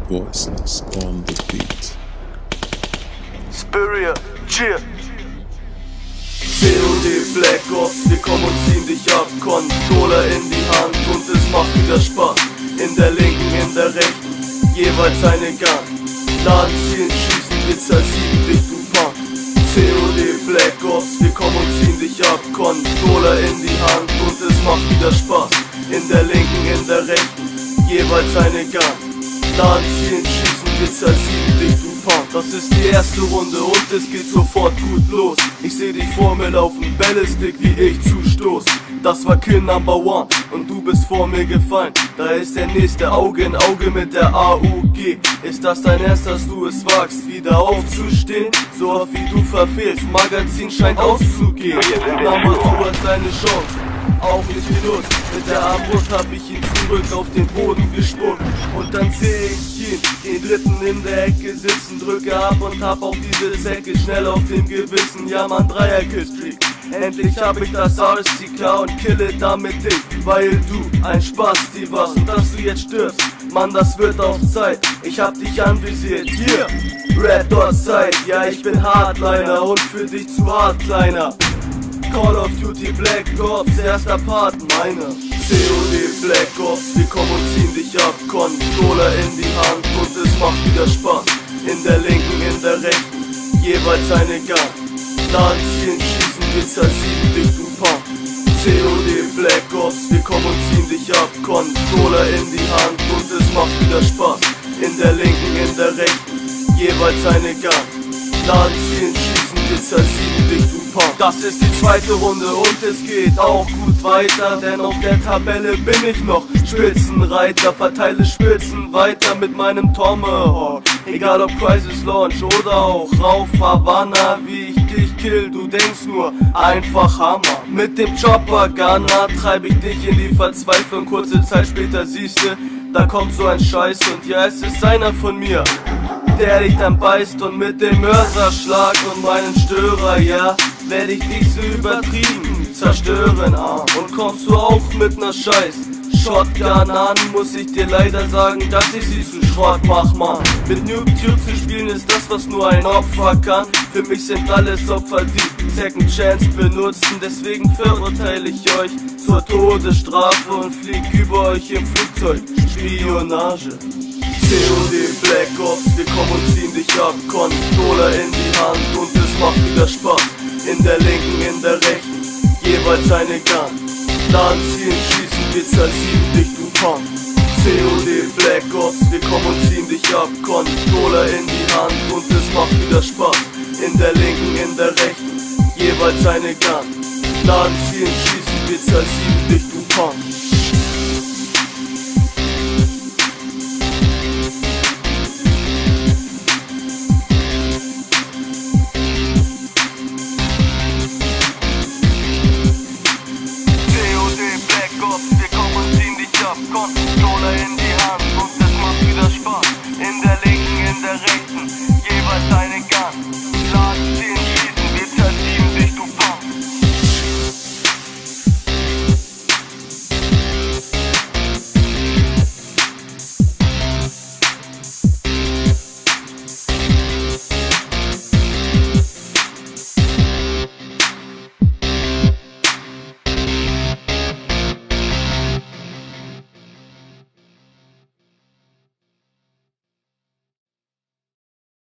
Voiceless on the beat. Spiria, cheer. COD Black Ops, wir kommen und ziehen dich ab. Controller in die Hand und es macht wieder Spaß. In der linken, in der rechten, jeweils eine Gun. Laden, ziehen, schießen, Witzer, 7 dich, du Punk. COD Black Ops, wir kommen und ziehen dich ab. Controller in die Hand und es macht wieder Spaß. In der linken, in der rechten, jeweils eine Gun. Laden, ziehen, schießen, Witzer, 7 dich, du Punk. Das ist die erste Runde und es geht sofort gut los. Ich seh dich vor mir laufen, Ballistic wie ich zustoß. Das war Kill Number 1 und du bist vor mir gefallen. Da ist der nächste Auge in Auge mit der AUG. Ist das dein Ernst, dass du es wagst, wieder aufzustehen? So oft wie du verfehlst, Magazin scheint auszugehen. Number 2 hat seine Chance, auch nicht Lust. Mit der Armbrust hab ich ihn zurück auf den Boden gespuckt. Und dann seh ich ihn, den dritten in der Ecke sitzen, drücke ab und hab auch diese Säcke schnell auf dem Gewissen. Ja man, Dreier-Kill-Streak. Endlich hab ich das RCK und kille damit dich, weil du ein Spasti warst und dass du jetzt stirbst, Mann, das wird auch Zeit. Ich hab dich anvisiert, hier, Red Dot Zeit. Ja, ich bin Hardliner und für dich zu hart, Kleiner. Call of Duty Black Ops, erster Part meiner. COD Black Ops, wir kommen und ziehen dich ab. Controller in die Hand und es macht wieder Spaß. In der linken, in der rechten, jeweils eine Gun. Laden, ziehen, schießen, Witzer, 7 dich, du Punk. COD Black Ops, wir kommen und ziehen dich ab. Controller in die Hand und es macht wieder Spaß. In der linken, in der rechten, jeweils eine Gun. Laden, ziehen, schießen, Witzer, 7 dich, du Punk. Das ist die zweite Runde und es geht auch gut weiter, denn auf der Tabelle bin ich noch Spitzenreiter. Verteile Spitzen weiter mit meinem Tomahawk. Egal ob Crisis Launch oder auch Rauf Havana, wie ich dich kill, du denkst nur einfach Hammer. Mit dem Chopper Gunner treib ich dich in die Verzweiflung. Kurze Zeit später siehste, da kommt so ein Scheiß und ja, es ist einer von mir, der dich dann beißt. Und mit dem Mörserschlag und meinen Störer, ja, werde ich dich so übertrieben zerstören. Und kommst du auch mit ner Scheiß Shotgun an, muss ich dir leider sagen, dass ich sie zu Schrott mach, Mann. Mit Noob-Tube zu spielen ist das, was nur ein Opfer kann. Für mich sind alles Opfer, die Second Chance benutzen. Deswegen verurteile ich euch zur Todesstrafe und flieg über euch im Flugzeug. Spionage. COD Black Ops, wir kommen und ziehen dich ab. Controller in die Hand und es macht wieder Spaß. In der linken, in der rechten, jeweils eine Gun. Laden, ziehen, schießen, Witzer, 7 dich, du Punk. COD Black Ops, wir kommen und ziehen dich ab. Controller in die Hand und es macht wieder Spaß. In der linken, in der rechten, jeweils eine Gun. Laden, ziehen, schießen, Witzer, 7 dich, du Punk.